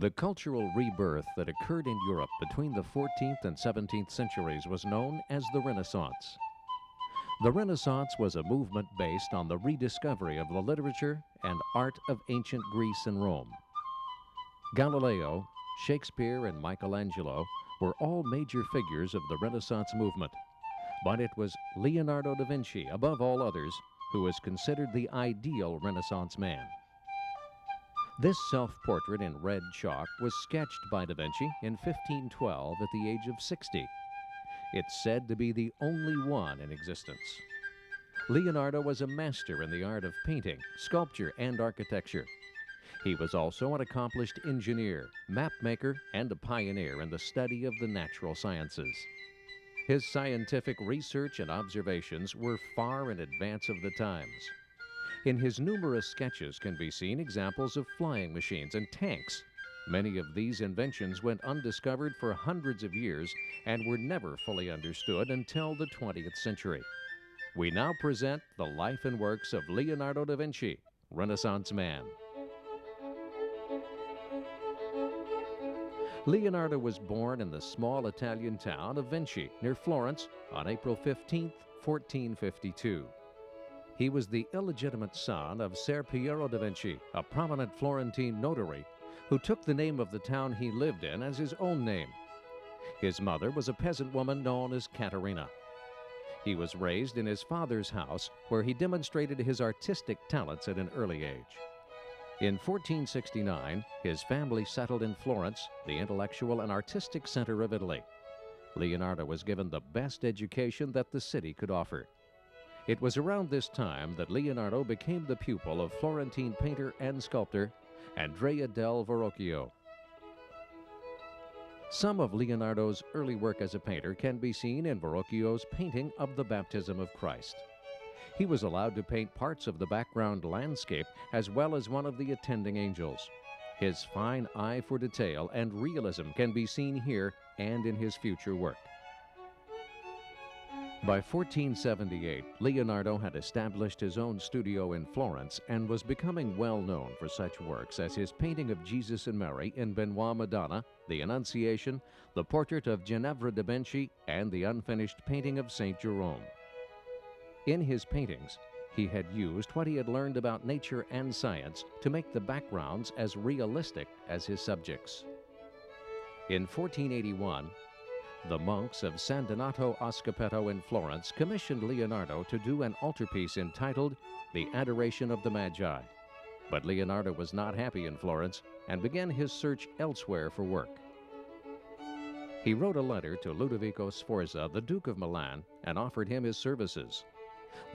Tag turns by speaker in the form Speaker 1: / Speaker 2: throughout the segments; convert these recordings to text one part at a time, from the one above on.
Speaker 1: The cultural rebirth that occurred in Europe between the 14th and 17th centuries was known as the Renaissance. The Renaissance was a movement based on the rediscovery of the literature and art of ancient Greece and Rome. Galileo, Shakespeare, and Michelangelo were all major figures of the Renaissance movement, but it was Leonardo da Vinci, above all others, who is considered the ideal Renaissance man. This self-portrait in red chalk was sketched by da Vinci in 1512 at the age of 60. It's said to be the only one in existence. Leonardo was a master in the art of painting, sculpture, and architecture. He was also an accomplished engineer, map maker, and a pioneer in the study of the natural sciences. His scientific research and observations were far in advance of the times. In his numerous sketches can be seen examples of flying machines and tanks. Many of these inventions went undiscovered for hundreds of years and were never fully understood until the 20th century. We now present the life and works of Leonardo da Vinci, Renaissance man. Leonardo was born in the small Italian town of Vinci, near Florence, on April 15, 1452. He was the illegitimate son of Ser Piero da Vinci, a prominent Florentine notary, who took the name of the town he lived in as his own name. His mother was a peasant woman known as Caterina. He was raised in his father's house, where he demonstrated his artistic talents at an early age. In 1469, his family settled in Florence, the intellectual and artistic center of Italy. Leonardo was given the best education that the city could offer. It was around this time that Leonardo became the pupil of Florentine painter and sculptor Andrea del Verrocchio. Some of Leonardo's early work as a painter can be seen in Verrocchio's painting of the Baptism of Christ. He was allowed to paint parts of the background landscape as well as one of the attending angels. His fine eye for detail and realism can be seen here and in his future work. By 1478, Leonardo had established his own studio in Florence and was becoming well known for such works as his painting of Jesus and Mary in Benoit Madonna, the Annunciation, the portrait of Ginevra da Benci, and the unfinished painting of Saint Jerome. In his paintings, he had used what he had learned about nature and science to make the backgrounds as realistic as his subjects. In 1481, the monks of San Donato a Scopeto in Florence commissioned Leonardo to do an altarpiece entitled The Adoration of the Magi. But Leonardo was not happy in Florence and began his search elsewhere for work. He wrote a letter to Ludovico Sforza, the Duke of Milan, and offered him his services.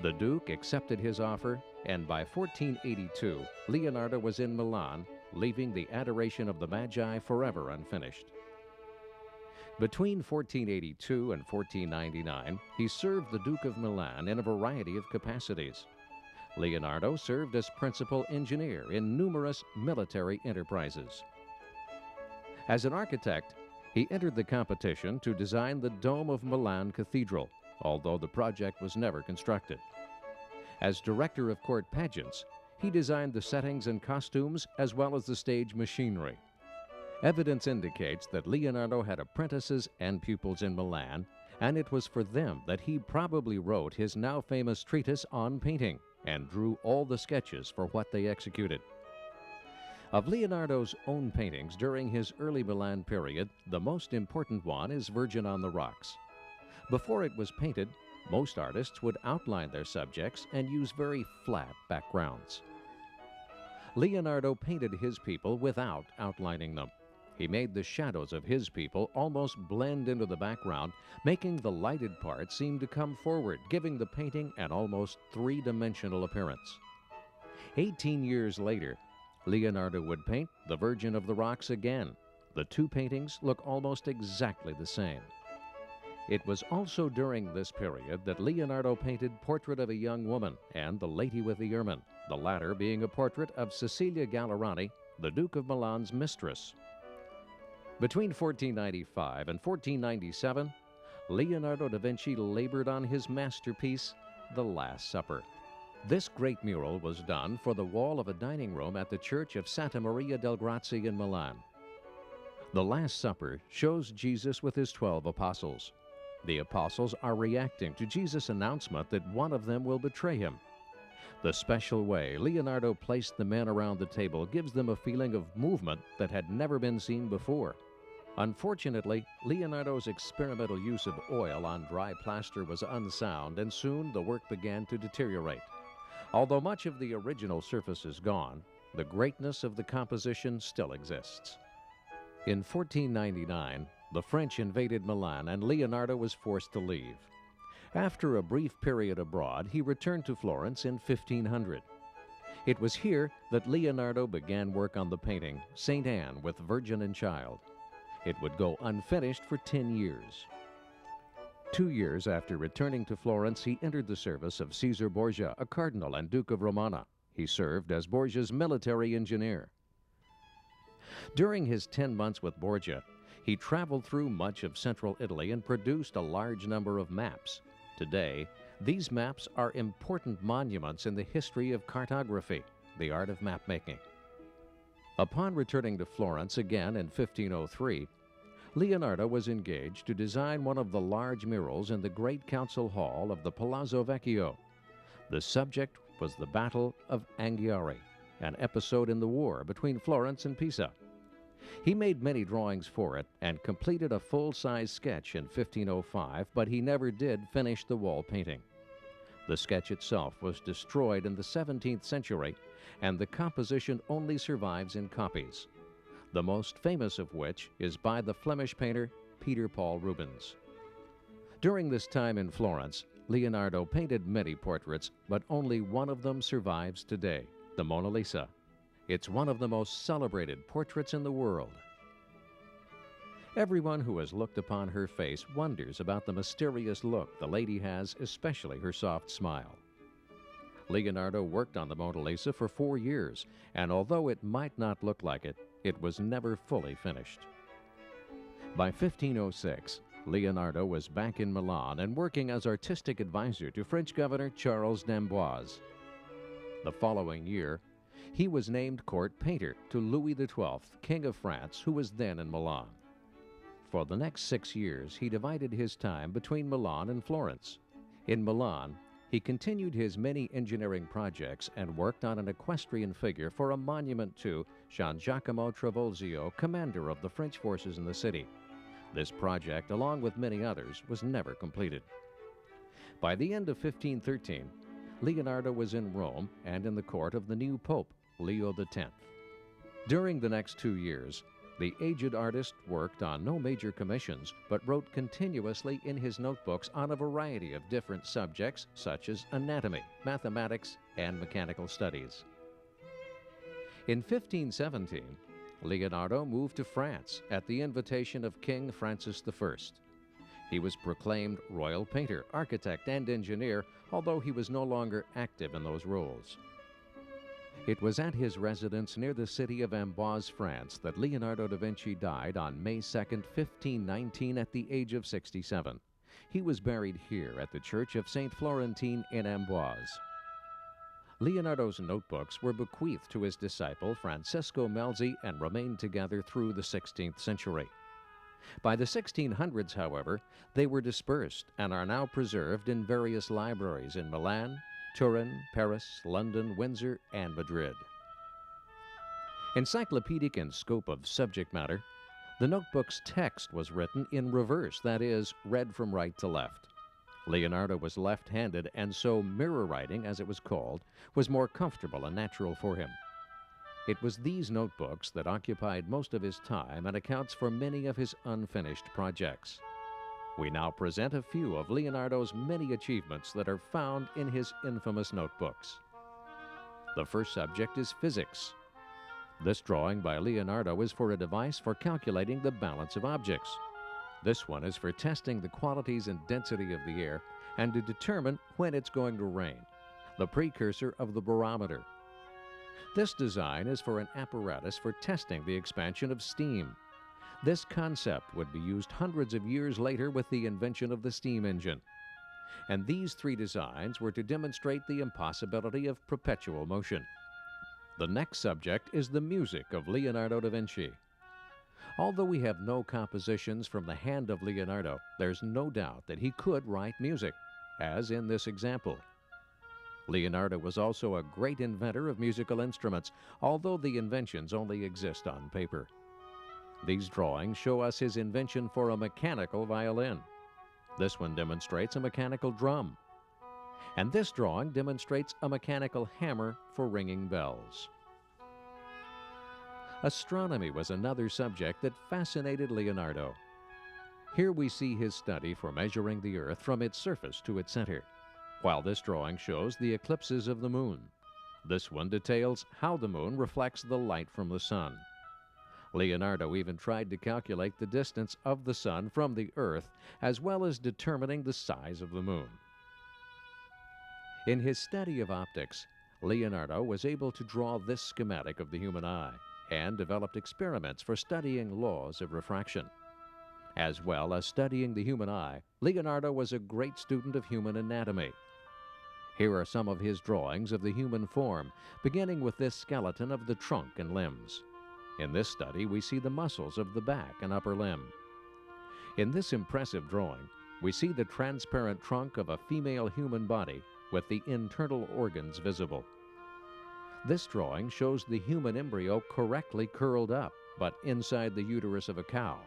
Speaker 1: The Duke accepted his offer, and by 1482, Leonardo was in Milan, leaving The Adoration of the Magi forever unfinished. Between 1482 and 1499, he served the Duke of Milan in a variety of capacities. Leonardo served as principal engineer in numerous military enterprises. As an architect, he entered the competition to design the Dome of Milan Cathedral, although the project was never constructed. As director of court pageants, he designed the settings and costumes as well as the stage machinery. Evidence indicates that Leonardo had apprentices and pupils in Milan, and it was for them that he probably wrote his now famous treatise on painting and drew all the sketches for what they executed. Of Leonardo's own paintings during his early Milan period, the most important one is Virgin on the Rocks. Before it was painted, most artists would outline their subjects and use very flat backgrounds. Leonardo painted his people without outlining them. He made the shadows of his people almost blend into the background, making the lighted parts seem to come forward, giving the painting an almost three-dimensional appearance. 18 years later, Leonardo would paint the Virgin of the Rocks again. The two paintings look almost exactly the same. It was also during this period that Leonardo painted Portrait of a Young Woman and The Lady with the Ermine, the latter being a portrait of Cecilia Gallerani, the Duke of Milan's mistress. Between 1495 and 1497, Leonardo da Vinci labored on his masterpiece, The Last Supper. This great mural was done for the wall of a dining room at the Church of Santa Maria del Grazie in Milan. The Last Supper shows Jesus with his 12 apostles. The apostles are reacting to Jesus' announcement that one of them will betray him. The special way Leonardo placed the men around the table gives them a feeling of movement that had never been seen before. Unfortunately, Leonardo's experimental use of oil on dry plaster was unsound, and soon the work began to deteriorate. Although much of the original surface is gone, the greatness of the composition still exists. In 1499, the French invaded Milan and Leonardo was forced to leave. After a brief period abroad, he returned to Florence in 1500. It was here that Leonardo began work on the painting St. Anne with Virgin and Child. It would go unfinished for 10 years. 2 years after returning to Florence, he entered the service of Caesar Borgia, a cardinal and Duke of Romana. He served as Borgia's military engineer. During his 10 months with Borgia, he traveled through much of central Italy and produced a large number of maps. Today, these maps are important monuments in the history of cartography, the art of mapmaking. Upon returning to Florence again in 1503, Leonardo was engaged to design one of the large murals in the great council hall of the Palazzo Vecchio. The subject was the Battle of Anghiari, an episode in the war between Florence and Pisa. He made many drawings for it and completed a full-size sketch in 1505, but he never did finish the wall painting. The sketch itself was destroyed in the 17th century, and the composition only survives in copies, the most famous of which is by the Flemish painter Peter Paul Rubens. During this time in Florence, Leonardo painted many portraits, but only one of them survives today, the Mona Lisa. It's one of the most celebrated portraits in the world. Everyone who has looked upon her face wonders about the mysterious look the lady has, especially her soft smile. Leonardo worked on the Mona Lisa for 4 years, and although it might not look like it, it was never fully finished. By 1506, Leonardo was back in Milan and working as artistic advisor to French Governor Charles d'Amboise. The following year, he was named court painter to Louis XII, King of France, who was then in Milan. For the next 6 years, he divided his time between Milan and Florence. In Milan, he continued his many engineering projects and worked on an equestrian figure for a monument to Gian Giacomo Trivulzio, commander of the French forces in the city. This project, along with many others, was never completed. By the end of 1513, Leonardo was in Rome and in the court of the new Pope, Leo X. During the next 2 years, the aged artist worked on no major commissions, but wrote continuously in his notebooks on a variety of different subjects such as anatomy, mathematics, and mechanical studies. In 1517, Leonardo moved to France at the invitation of King Francis I. He was proclaimed royal painter, architect, and engineer, although he was no longer active in those roles. It was at his residence near the city of Amboise, France, that Leonardo da Vinci died on May 2, 1519, at the age of 67. He was buried here at the Church of St. Florentine in Amboise. Leonardo's notebooks were bequeathed to his disciple Francesco Melzi and remained together through the 16th century. By the 1600s, however, they were dispersed and are now preserved in various libraries in Milan, Turin, Paris, London, Windsor, and Madrid. Encyclopedic in scope of subject matter, the notebook's text was written in reverse, that is, read from right to left. Leonardo was left-handed, and so mirror writing, as it was called, was more comfortable and natural for him. It was these notebooks that occupied most of his time and accounts for many of his unfinished projects. We now present a few of Leonardo's many achievements that are found in his infamous notebooks. The first subject is physics. This drawing by Leonardo is for a device for calculating the balance of objects. This one is for testing the qualities and density of the air and to determine when it's going to rain, the precursor of the barometer. This design is for an apparatus for testing the expansion of steam. This concept would be used hundreds of years later with the invention of the steam engine. And these 3 designs were to demonstrate the impossibility of perpetual motion. The next subject is the music of Leonardo da Vinci. Although we have no compositions from the hand of Leonardo, there's no doubt that he could write music, as in this example. Leonardo was also a great inventor of musical instruments, although the inventions only exist on paper. These drawings show us his invention for a mechanical violin. This one demonstrates a mechanical drum. And this drawing demonstrates a mechanical hammer for ringing bells. Astronomy was another subject that fascinated Leonardo. Here we see his study for measuring the Earth from its surface to its center, while this drawing shows the eclipses of the moon. This one details how the moon reflects the light from the sun. Leonardo even tried to calculate the distance of the sun from the Earth, as well as determining the size of the moon. In his study of optics, Leonardo was able to draw this schematic of the human eye and developed experiments for studying laws of refraction. As well as studying the human eye, Leonardo was a great student of human anatomy. Here are some of his drawings of the human form, beginning with this skeleton of the trunk and limbs. In this study, we see the muscles of the back and upper limb. In this impressive drawing, we see the transparent trunk of a female human body with the internal organs visible. This drawing shows the human embryo correctly curled up, but inside the uterus of a cow.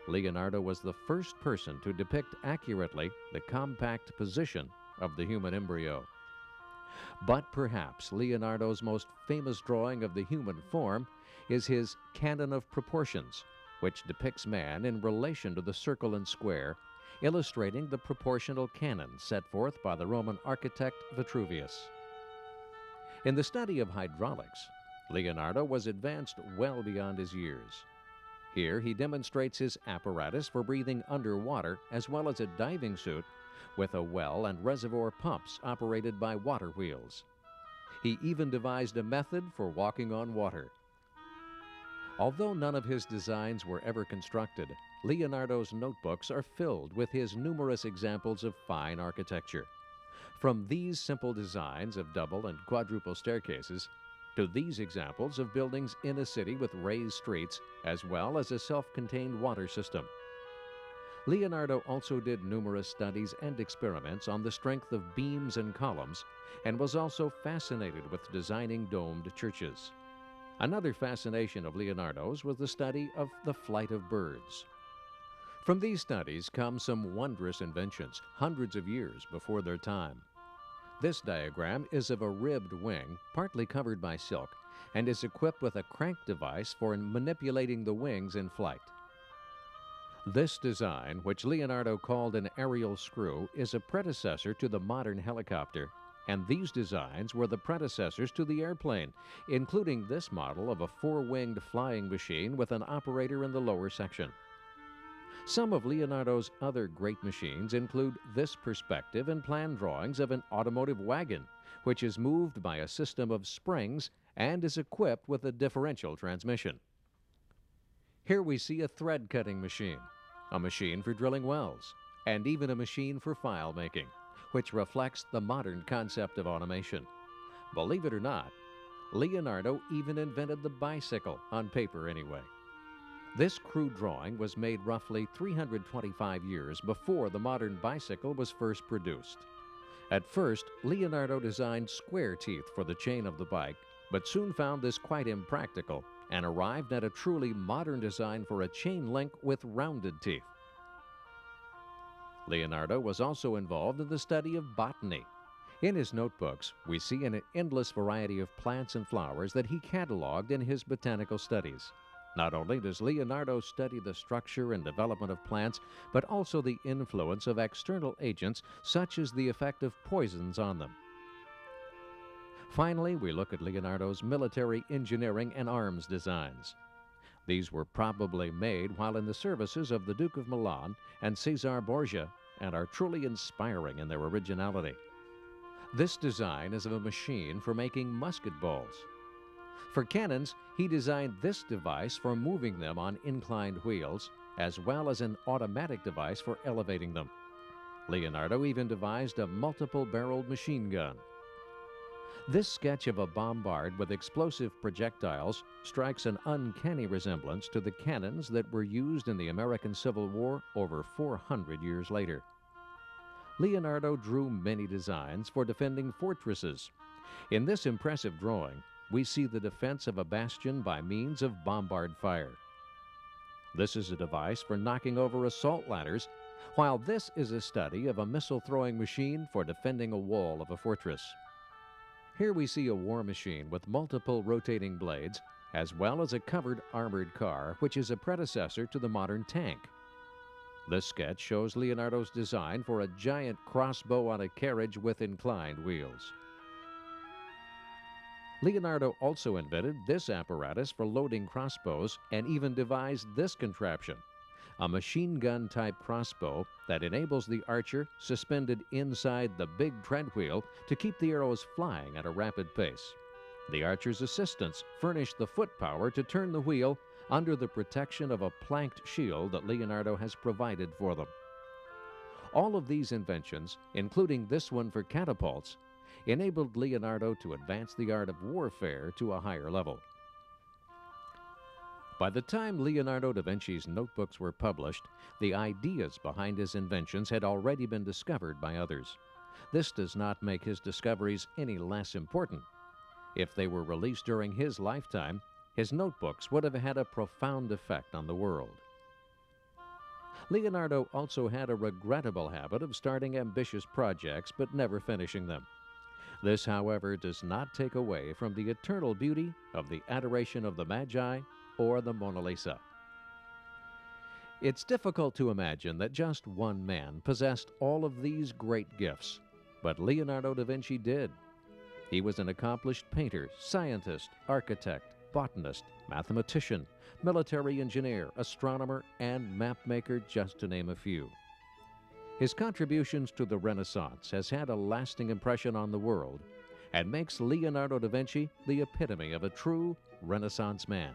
Speaker 1: Leonardo was the first person to depict accurately the compact position of the human embryo. But perhaps Leonardo's most famous drawing of the human form is his Canon of Proportions, which depicts man in relation to the circle and square, illustrating the proportional canon set forth by the Roman architect Vitruvius. In the study of hydraulics, Leonardo was advanced well beyond his years. Here he demonstrates his apparatus for breathing underwater, as well as a diving suit with a well and reservoir pumps operated by water wheels. He even devised a method for walking on water. Although none of his designs were ever constructed, Leonardo's notebooks are filled with his numerous examples of fine architecture. From these simple designs of double and quadruple staircases to these examples of buildings in a city with raised streets, as well as a self-contained water system. Leonardo also did numerous studies and experiments on the strength of beams and columns, and was also fascinated with designing domed churches. Another fascination of Leonardo's was the study of the flight of birds. From these studies come some wondrous inventions, hundreds of years before their time. This diagram is of a ribbed wing, partly covered by silk, and is equipped with a crank device for manipulating the wings in flight. This design, which Leonardo called an aerial screw, is a predecessor to the modern helicopter, and these designs were the predecessors to the airplane, including this model of a four-winged flying machine with an operator in the lower section. Some of Leonardo's other great machines include this perspective and plan drawings of an automotive wagon, which is moved by a system of springs and is equipped with a differential transmission. Here we see a thread-cutting machine, a machine for drilling wells, and even a machine for file making, which reflects the modern concept of automation. Believe it or not, Leonardo even invented the bicycle, on paper anyway. This crude drawing was made roughly 325 years before the modern bicycle was first produced. At first, Leonardo designed square teeth for the chain of the bike, but soon found this quite impractical and arrived at a truly modern design for a chain link with rounded teeth. Leonardo was also involved in the study of botany. In his notebooks, we see an endless variety of plants and flowers that he cataloged in his botanical studies. Not only does Leonardo study the structure and development of plants, but also the influence of external agents, such as the effect of poisons on them. Finally, we look at Leonardo's military engineering and arms designs. These were probably made while in the services of the Duke of Milan and Caesar Borgia, and are truly inspiring in their originality. This design is of a machine for making musket balls. For cannons, he designed this device for moving them on inclined wheels, as well as an automatic device for elevating them. Leonardo even devised a multiple-barreled machine gun. This sketch of a bombard with explosive projectiles strikes an uncanny resemblance to the cannons that were used in the American Civil War over 400 years later. Leonardo drew many designs for defending fortresses. In this impressive drawing, we see the defense of a bastion by means of bombard fire. This is a device for knocking over assault ladders, while this is a study of a missile-throwing machine for defending a wall of a fortress. Here we see a war machine with multiple rotating blades, as well as a covered armored car, which is a predecessor to the modern tank. This sketch shows Leonardo's design for a giant crossbow on a carriage with inclined wheels. Leonardo also invented this apparatus for loading crossbows and even devised this contraption, a machine gun type crossbow that enables the archer suspended inside the big tread wheel to keep the arrows flying at a rapid pace. The archer's assistants furnish the foot power to turn the wheel under the protection of a planked shield that Leonardo has provided for them. All of these inventions, including this one for catapults, enabled Leonardo to advance the art of warfare to a higher level. By the time Leonardo da Vinci's notebooks were published, the ideas behind his inventions had already been discovered by others. This does not make his discoveries any less important. If they were released during his lifetime, his notebooks would have had a profound effect on the world. Leonardo also had a regrettable habit of starting ambitious projects but never finishing them. This, however, does not take away from the eternal beauty of the Adoration of the Magi or the Mona Lisa. It's difficult to imagine that just one man possessed all of these great gifts, but Leonardo da Vinci did. He was an accomplished painter, scientist, architect, botanist, mathematician, military engineer, astronomer, and mapmaker, just to name a few. His contributions to the Renaissance has had a lasting impression on the world and makes Leonardo da Vinci the epitome of a true Renaissance man.